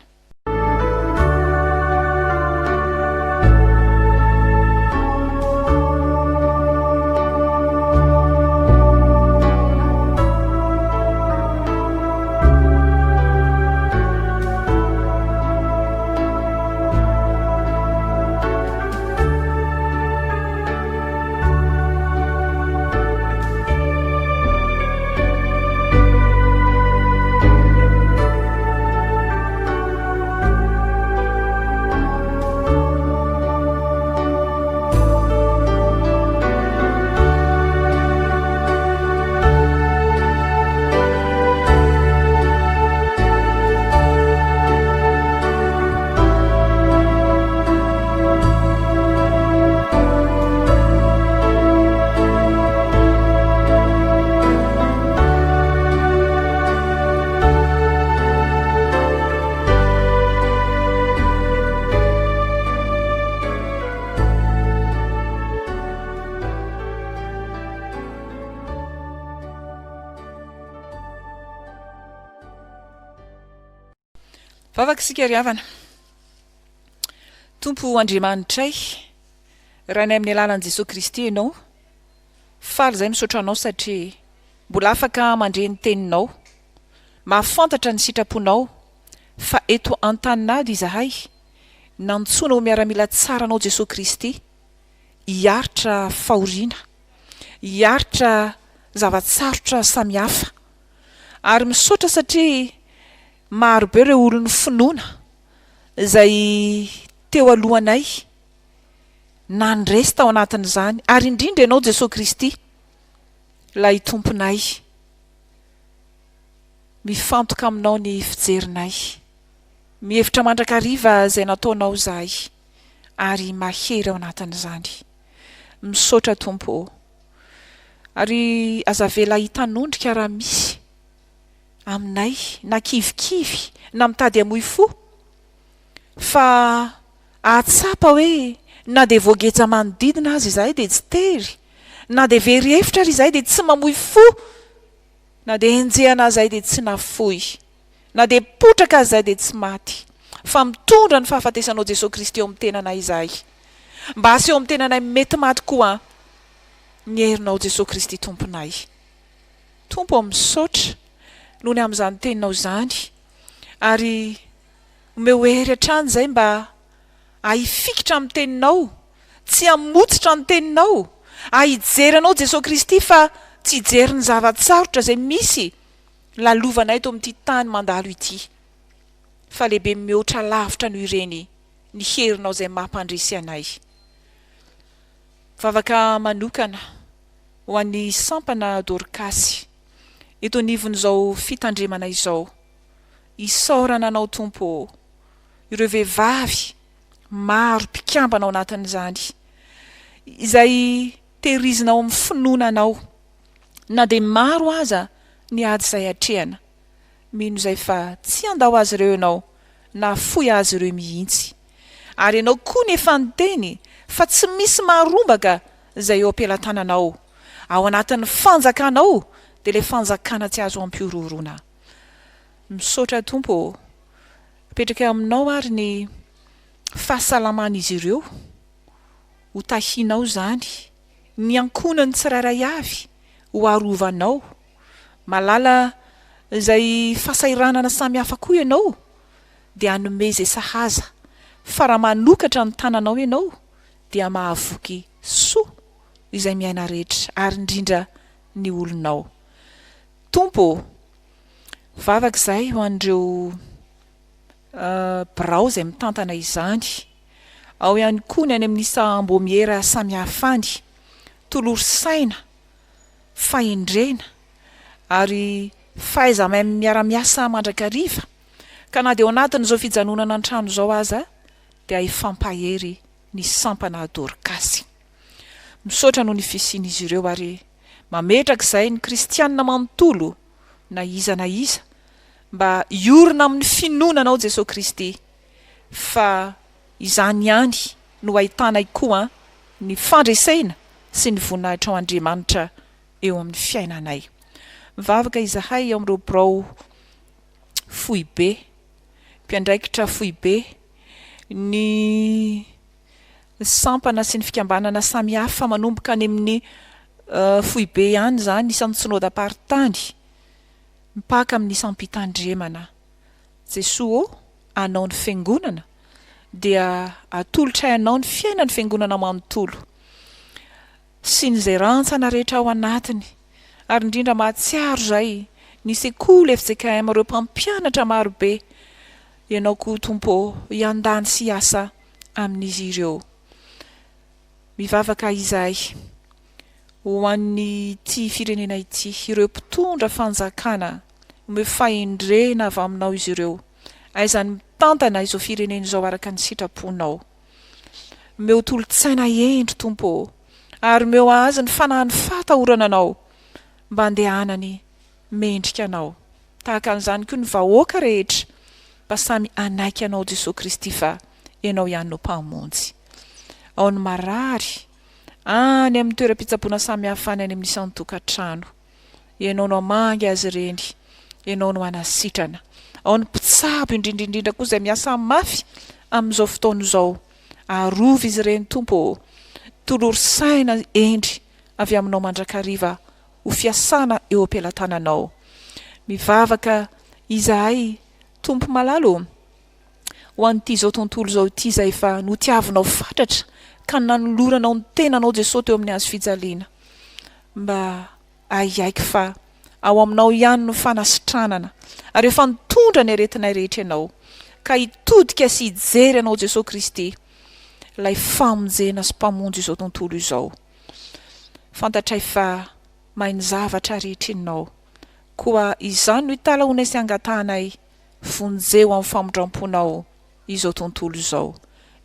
Vavaka sika ry havana. Tompo Andriamanitray, raha ny amin'ny alalan'i Jesosy Kristy ianao, faly izay misaotra anao satria mbola afaka mandre ny teninao, mahafantatra ny sitraponao fa eto an-taninady izahay nantsoina ho miaramila tsara anao Jesosy Kristy, hiaritra fahoriana, hiaritra zavatsarotra samihafa, ary misaotra satria maro be ireo olony finoana izay teo alohanay nandresy tao anatin'izany, ary indrindra ianao Jesosy Kristy ilay tomponay, mifantoka aminao ny fijerinay, mihevitra mandrakariva izay nataonao izahay ary mahery ao anatin'izany. Misaotra tompo, ary azavela hitanondrika raha misy aminay na kivikivy na mitady amoy fo, fa ahatsapa hoe na dia voageja manodidina azy izahay dia tsy tery, na dia very hevitra ary izahay dia tsy mamoy fo, na dia enjehana azy dia tsy nafoy, na dia potraka azy dia tsy maty, fa mitondra ny fahafatesanao Jesosy Kristy eo amin'ny tenanay izahay, mba aseho amin'ny tenanay mety maty koa ny herinao Jesosy Kristy tomponay. Tompo misaotra noho ny amin'izany teninao izany, ary omeo hery hatrany izay mba ahifikitra amin'ny teninao, tsy hamotsitra amin'ny teninao, ahijeranao Jesosy Kristy fa tsy hijery ny zavatsarotra izay misy lalovanay eto amin'ity tany mandalo ity, fa lehibe mihoatra lavitra noho ireny ny herinao izay mampandresy anay. Vavaka manokana ho an'ny Sampana Dorkasy eto nivon'izao fitandremana izao, isaorana anao tompo ireo vehivavy maro mpikambana ao anatin'izany, izay tehirizinao amin'ny finoana anao, na dia maro aza ny ady izay hatrehana, mino izay fa tsy andao azy ireo ianao na foy azy ireo mihitsy, ary ianao koa nefa nyteny fa tsy misy maharombaka izay eo ampelantananao, ao anatin'ny fanjakanao dia ilay fanjakana tsy azo ampiororona. Misaotra tompo, petraka aminao ary ny fahasalaman'izy ireo, ho tahinao izany, ny ankonany tsirairay avy ho arovanao, malala izay fasairanana samihafa koa ianao, dia hanome izay sahaza, fa raha manokatra ny tananao ianao dia mahavoky soa izay miaina rehetra, ary indrindra ny olonao. Tompo, vavaka izay ho an'ireo birao izay mitantana izany, ao ihany koa ny any amin'ny isambomiera samihafany, tolory saina, fahendrena, ary faiza mahay miara-miasa mandrakariva, ka na dia ao anatin'izao fijanonana an-trano zao aza dia hifampahery ny Sampana Dorkasy. Misaotra noho ny fisiany izy ireo ary mametraka izay ny kristianina manontolo na iza mba iorina amin'ny finoana ao Jesosy Kristy, fa izany ihany no ahitana koa ny fandresena sy ny voninahitra ao Andriamanitra eo amin'ny fiainanay. Mivavaka izahay eo amin'ireo birao Foibe, mpiandraikitra Foibe, ny sampana sy ny fikambanana samihafa manomboka any amin'ny Foibe ihany zany isan'ny synodam-paritany mpaka amin'ny isan'ny Fitandremana. Jesosy anao ny fiangonana dia atolotra anao ny fiainany fiangonana manontolo sy ny zay rantsana rehetra ao anatiny, ary indrindra mahatsiaro zay ny Culte FJKM ireo mpampianatra marobe, ianao koa tompo iandany sy asa amin'izy ireo. Mivavaka izay ho an'ny ty firenena ity, ireo mpitondra fanjakana ome fahendrena avy aminao izy ireo, aizany mitantana izao firenena izao araka ny sitraponao. Meo tolotsaina endry tompo, ary meo azy ny fanahany fatahorana anao mba andehanany mendrika anao. Tahaka an'izany koa ny vahoaka rehetra mba samy anaiky anao Jesosy Kristy fa ianao ihany no mpamonjy. Ao ny marary any amin'ny toeram-pitsaboana samihafa any amin'ny isan-tokantrano, ianao no amangy azy ireny, ianao no anasitrana. Ao ny mpitsabo indrindrindrindra koa izay miasa mafy amin'izao fotoana izao, arovy izy ireny tompo, tolory-saina endry avy aminao mandrakariva ho fiasana eo am-pelatananao. Mivavaka izahay tompo malalo ho an'ity zao tontolo zao ity izay fa notiavinao fatratra ka nanoloranao ny tenanao Jesosy teo amin'ny azo fijaliana, mba aiaiky fa ao aminao ihany no fanasitranana, ary efa nitondra ny aretinay rehetra ianao, ka hitodika sy hijery anao Jesosy Kristy ilay famonjena sy mpamonjy izao tontolo izao. Fantatray fa mahay ny zavatra rehetra ianao, koa izany no hitalaonay sy angatanay vonjeo amin'ny famondramponao izao tontolo izao,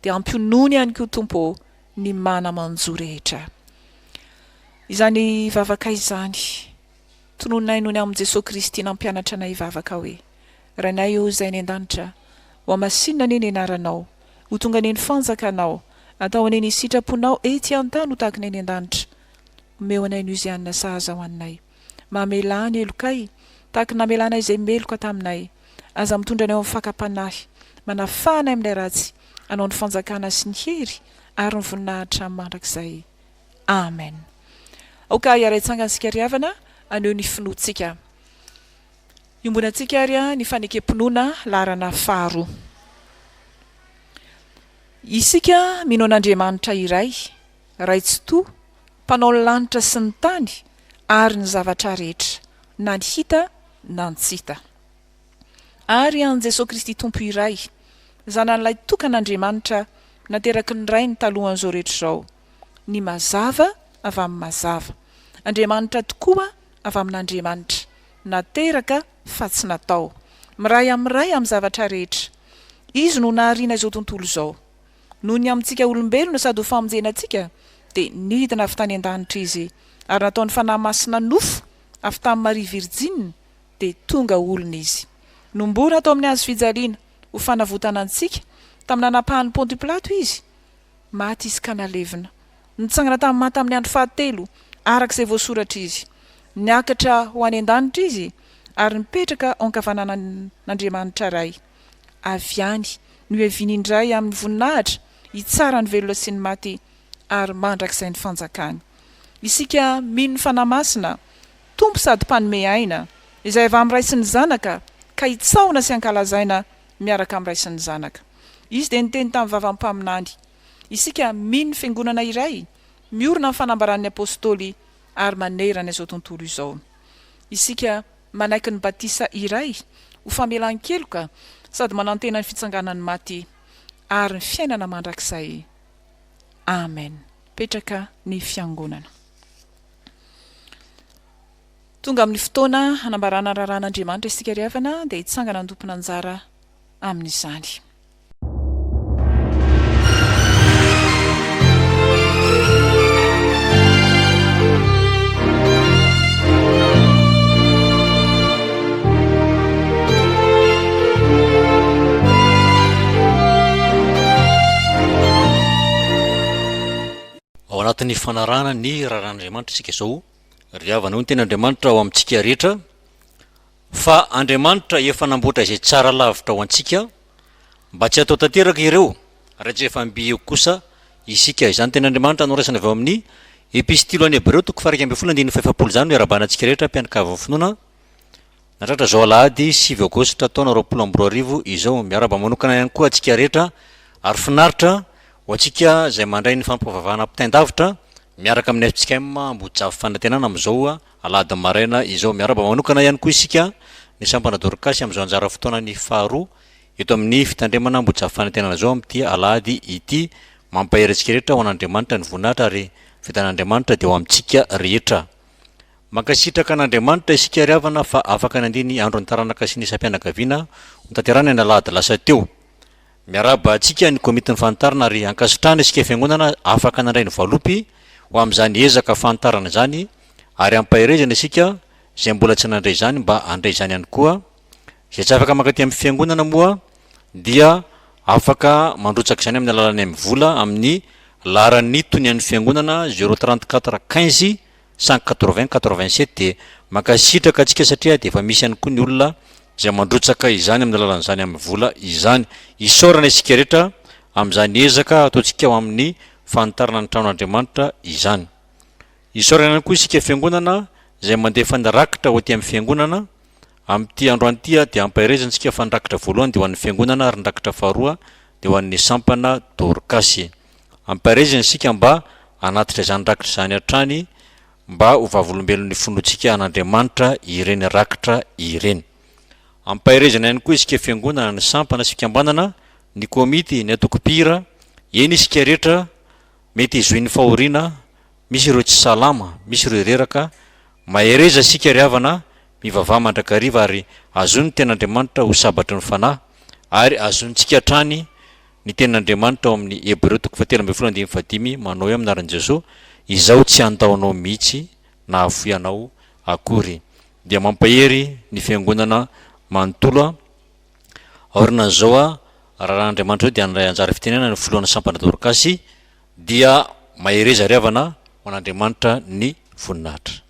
dia ampionony ihany koa tompo ny mana manjo rehetra. Izany vavaka izany tononay noho ny amin'ny Jesosy Kristy nampianatra anay vavaka hoe: Rainay eo izay ny an-danitra, ho amasinina ny anaranao, ho tonga ny fanjakanao, atao any ny sitraponao ety an-tany ho tahaka ny an-danitra. Omeo anay ny izianina sahaza ho anay, mamelany elokay tahaka namelanay izay meloka taminay, aza mitondra anay amin'ny fakapanahy, manafanay amin'ilay ratsy, anao ny fanjakana sy ny hery ary ny voninahitra mandrakizay. Amen. Oka iaraitsangana riavana aneo ny finoantsika. Iombonantsika ary ny fanekempinoana larana faharoa. Isika mino an'Andriamanitra iray, raitsi-to, mpanao ny lanitra sy ny tany ary ny zavatra rehetra, na ny hita na ny tsy hita. Ary an Jesosy Kristy tompo iray, zanan'ilay tokan'Andriamanitra nateraky ny ray ny talohan'izao rehetra izao, ny mazava avy amin'ny mazava, Andriamanitra tokoa avy amin'Andriamanitra, nateraka fa tsy natao, miray amin'ny zavatra rehetra. Izy no nahariana izao tontolo izao. Noho ny amintsika olombelona sady ho famonjenantsika, dia nidina avy tany an-danitra izy, ary nataony fanahy masina nofo avy tamin'ny Maria Virjine, dia tonga olona izy. Nomborina atao amin'ny azo fijaliana ho fanavotana antsika, tamin'ny anapahan'ny Ponty Pilato izy, maty izy ka nalevina. Nitsangana tamin'ny maty amin'ny andro fahatelo, arak'izay voasoratra izy. Niakatra ho any an-danitra izy, ary nipetraka ao ankavanan'Andriamanitra ray. Avy any no hiaviny indray amin'ny voninahitra, hitsara ny velona sy ny maty, ary mandrakizay ny fanjakany. Isika mino ny fanahy masina, tompo sady mpanome aina, izay avy amin'ny ray sy ny zanaka, ka hitsaona sy ankalazaina miaraka amin'ny ray sy ny zanaka. Izy dia niteny tamin'ny vavam-paminany. Isika mino ny fiangonana iray, miorina amin'ny fanambaran'ny apôstôly ary manerana izao tontolo izao. Isika manaiky ny batisa iray, ho famelan-keloka sady manantena ny fitsanganan'ny maty ary ny fiainana mandrakizay. Amen. Petraka ny fiangonana. Tonga amin'ny fotoana hanambarana raran'Andriamanitra isika riavana, dia hitsangana ny tompona anjara amin'izany. Ao anatin'ny fanarahana ny raharan'Andriamanitra isika izao ryavana ho ny ten'Andriamanitra ao amintsika rehetra fa Andriamanitra efa namboatra izay tsara lavitra ho antsika mba tsy atao tanteraka ireo raha tsy efa mbi eo kosa isika izany ten'Andriamanitra anoraisana avy ao amin'ny epistilo any Hebreo 1:7 izany no iarabanantsika rehetra mpianakavy finoana natratra zao Alahady 7 Aogositra taona 2022 izao miaraba manokana ihany koa atsika rehetra ary finaritra ho antsika izay mandray ny fanompoam-pivavahana ampitaindavitra miaraka amin'ny Fjkm Ambohijafy Fanantenana amin'izao Alahady maraina izao miaraba manokana ihany koa isika ny Sampana Dorkasy amin'izao anjara fotoana ny faharoa eto amin'ny Fitandremana Ambohijafy Fanantenana zao amin'ity Alahady ity mampahery antsika rehetra ho an'Andriamanitra ny voninahitra ary vitan'Andriamanitra dia ho amintsika rehetra mankasitraka an'Andriamanitra isika ryavana fa afaka ny andiny andro ny taranaka sy ny isam-pianakaviana ho tanterahina ny Alahady lasa teo miaraba atsika ny komity ny fantarana ary ankasitrahana isika fiangonana afaka nandray ny valopy ho amin'izany ezaka fantarana zany ary ampahirezana isika izay mbola tsy nandray zany mba andray zany ihany koa izay tsy afaka mankaty amin'ny fiangonana moa dia afaka mandrotsaka izany amin'ny alalany amin'ny vola amin'ny laran'ny tony an'ny fiangonana 034 15 180 87 dia mankasitraka atsika satria dia efa misy ihany koa ny olona izay mandrotsaka izany amin'ny alalan'izany amin'ny vola izany isaorana isika rehetra amin'izany ezaka ataontsika ao amin'ny fanotarana ny tranon'Andriamanitra izany isaorana ihany koa isika fiangonana izay mandefa nirakitra ho aty amin'ny fiangonana amin'ity andro an'ity dia ampahirezantsika fa nirakitra voalohany dia ho an'ny fiangonana ary nirakitra faharoa dia ho an'ny Sampana Dorkasy ampahirezana isika mba anatitra izany rakitra izany hatrany mba ho vavolombelon'ny finoantsika an'Andriamanitra ireny rakitra ireny ampahirezana ihany koa isika fiangonana ny Sampana sy fikambanana ny Komity ny atokopira eny isika rehetra mety izoin'ny fahoriana misy ireo tsy salama misy ireo reraka mahereza isika ryavana mivavaha mandrakariva ary azony ten'Andriamanitra ho sabatry ny fanahy ary azontsika hatrany ny ten'Andriamanitra ao amin'ny Hebreo 7:15 manao hoe amin'ny anaran'i Jesosy izao tsy andaonao mihitsy na afoianao akory dia mampahery ny fiangonana manontolo aorina zao raha Andriamanitra io dia andray anjara fitenena ny foloana Sampana Dorkasy dia mahereza ryavana ho an'Andriamanitra ny voninahitra.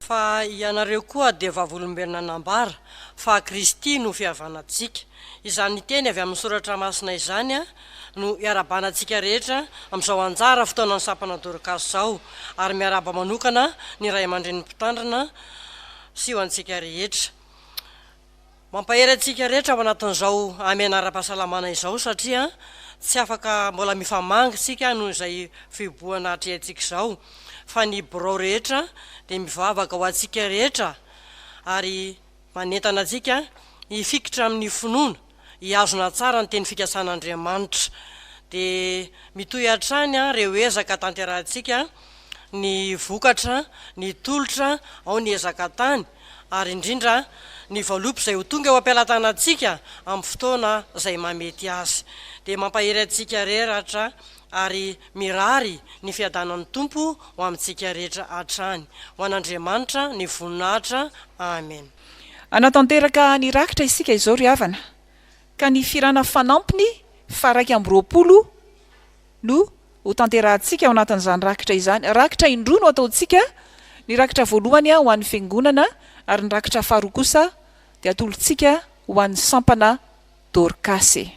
fa ianareo koa dia vavolombelona nambara fa Kristy no fihavanantsika. Izany teny avy amin'ny soratra masina izany a no iarabanantsika rehetra amin'izao anjara fotoanan'ny Sampana Dorkasy zao, ary miaraba manokana ny ray aman-dren'ny Fitandremana sy ho antsika rehetra. Mampahery antsika rehetra ao anatin'izao amianaram-pahasalamana izao satria tsy afaka mbola mifamanga tsika noho izay fiboana hatrehantsika izao, fa ny birao rehetra dia mivavaka ho antsika rehetra ary manentana antsika hifikitra amin'ny finoana hiazona tsara ny teny fikasan'Andriamanitra, dia mitohy hatrany reo ezaka tanterahantsika ny vokatra, ny tolotra, ao ny ezaka tany, ary indrindra ny valopy izay ho tonga eo am-pialatanantsika amin'ny fotoana izay mamety azy. Dia mampahery antsika rehetra ary mirary ny fiadanan'ny tompo ho amintsika rehetra hatrany. Ho an'Andriamanitra ny voninahitra. Amen. Anatanteraka ny rakitra isika izao ry havana, ka ny firana Fanompoam'ny Fjkm no ho tanterahantsika ao anatin'izany rakitra izany. Rakitra indroa no ataontsika, ny rakitra voalohany ho an'ny fiangonana ary ny rakitra faharoa kosa dia atolontsika ho an'ny Sampana Dorkasy.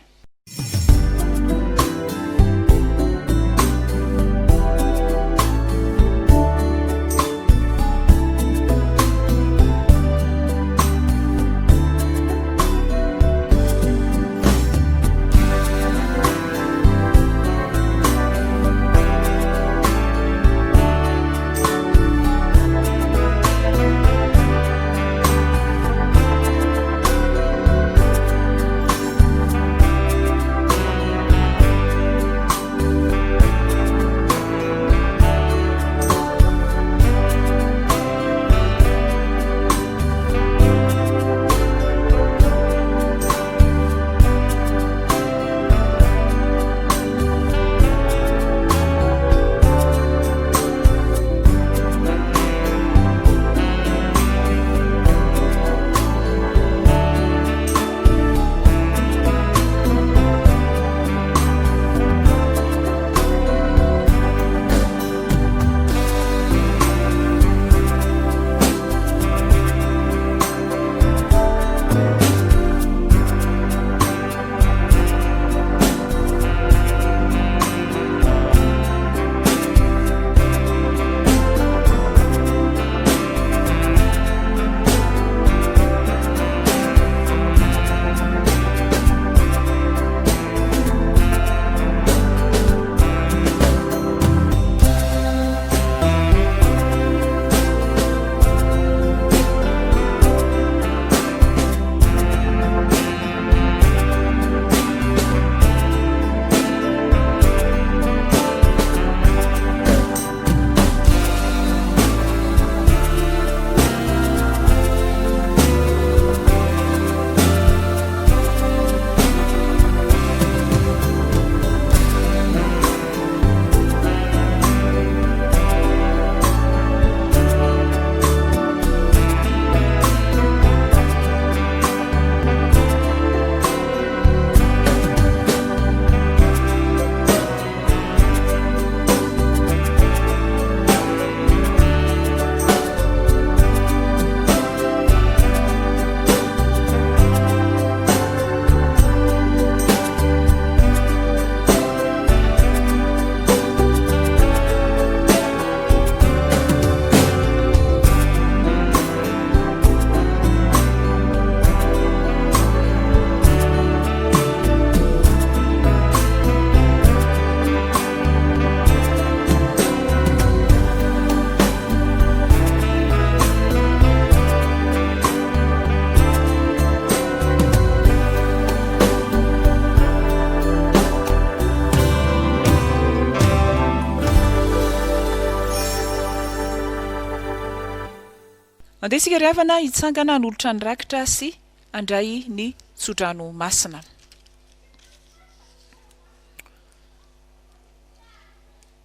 Andesika ry havana hitsangana nolotra ny rakitra sy andray ny tsodrano masina.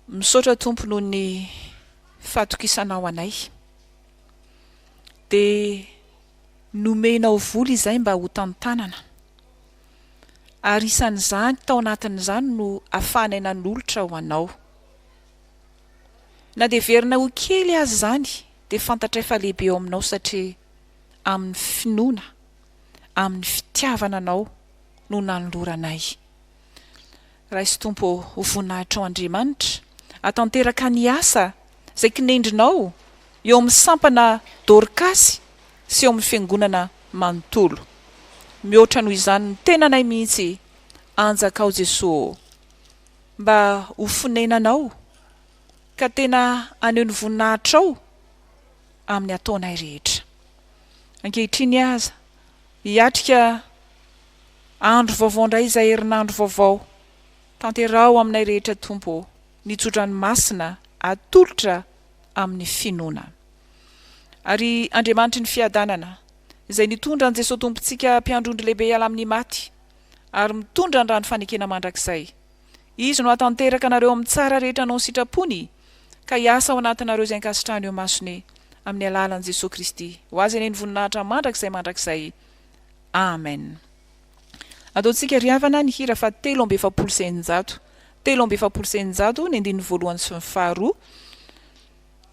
Misaotra tompo noho ny fahatokisanao anay. De nomenao vola izay mba ho tantanana. Ary isan'izany tao anatin'izany no ahafahanay nanolotra ho anao. Na de verina ho kely azy zany dia fantatra efa lehibe eo aminao satria amin'ny finoana amin'ny fitiavana anao no nanoloranay. Raha isy tompo ho voninahitra ao Andriamanitra atanteraka ny asa izay kinendrinao eo amin'ny Sampana Dorkasy sy eo amin'ny fiangonana manontolo. Mihoatra noho izany ny tenanay mihitsy anjakao Jesosy mba ho fonenanao ka tena aneho ny voninahitrao amin'ny ataonay rehetra. Ankehitriny aza hiatrika andro vaovao indray izay herinandro vaovao tanterao aminay rehetra tompo nitsodrany masina atolotra amin'ny finoana. Ary Andriamanitry ny fiadanana izay nitondra an Jesosy tompontsika mpiandrondro lehibe ala amin'ny maty ary mitondra ny rano fanekena mandrakizay. Izy no atanteraka anareo amin'ny tsara rehetra anao sitrapony ka hiasa ao anatinareo izay ankasitrahany eo masony amin'ny alalan'i Jesosy Kristy. Ho azy eny ny voninahitra mandrakizay. Amen. Ataontsika ry havana ny hira fa 3:700. 3:700 ny andininy voalohany sy ny faharoa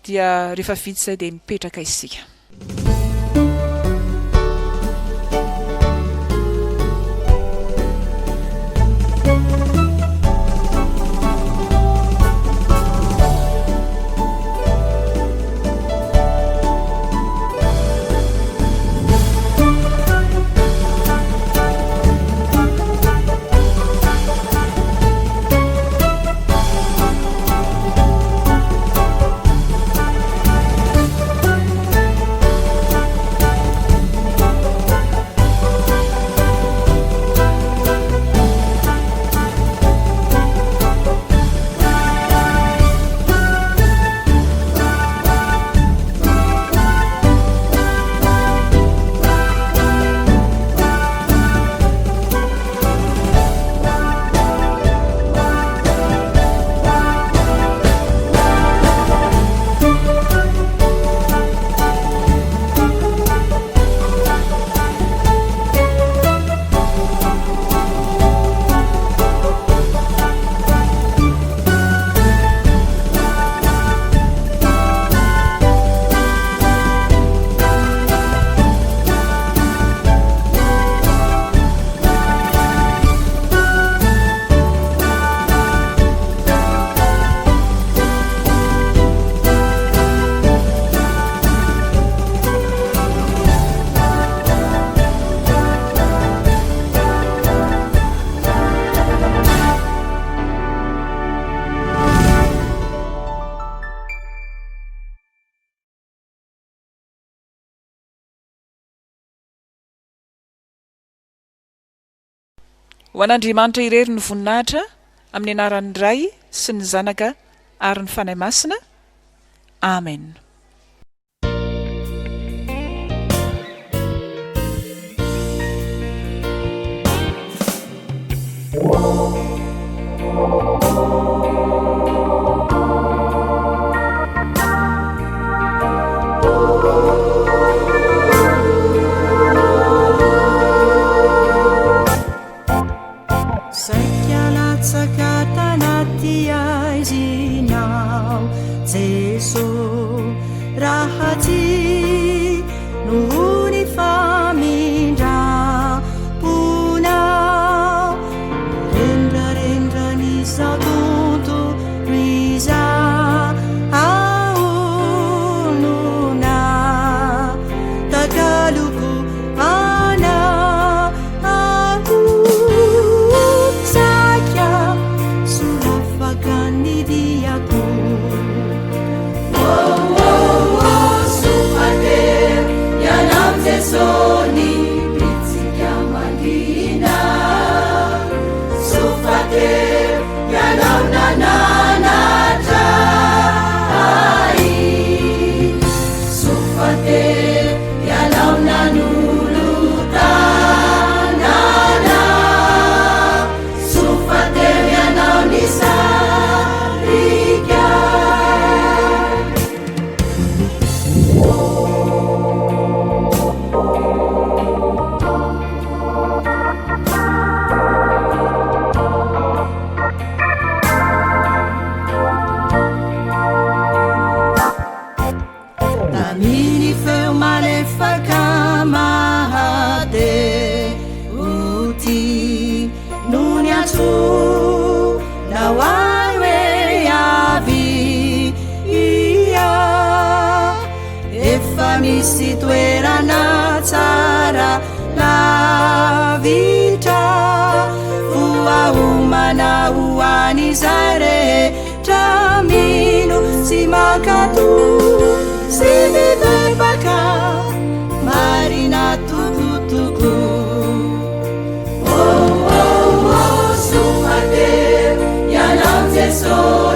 dia rehefa vita izay dia mipetraka isika. Ho an'Andriamanitra irery ny voninahitra amin'ny anaran'ny Ray sy ny Zanaka ary ny Fanahy Masina. Amen. Oh, oh, oh, super izay rehetra mino sy mankato sy mivavaka marina tokotoko somatery ianao Jesosy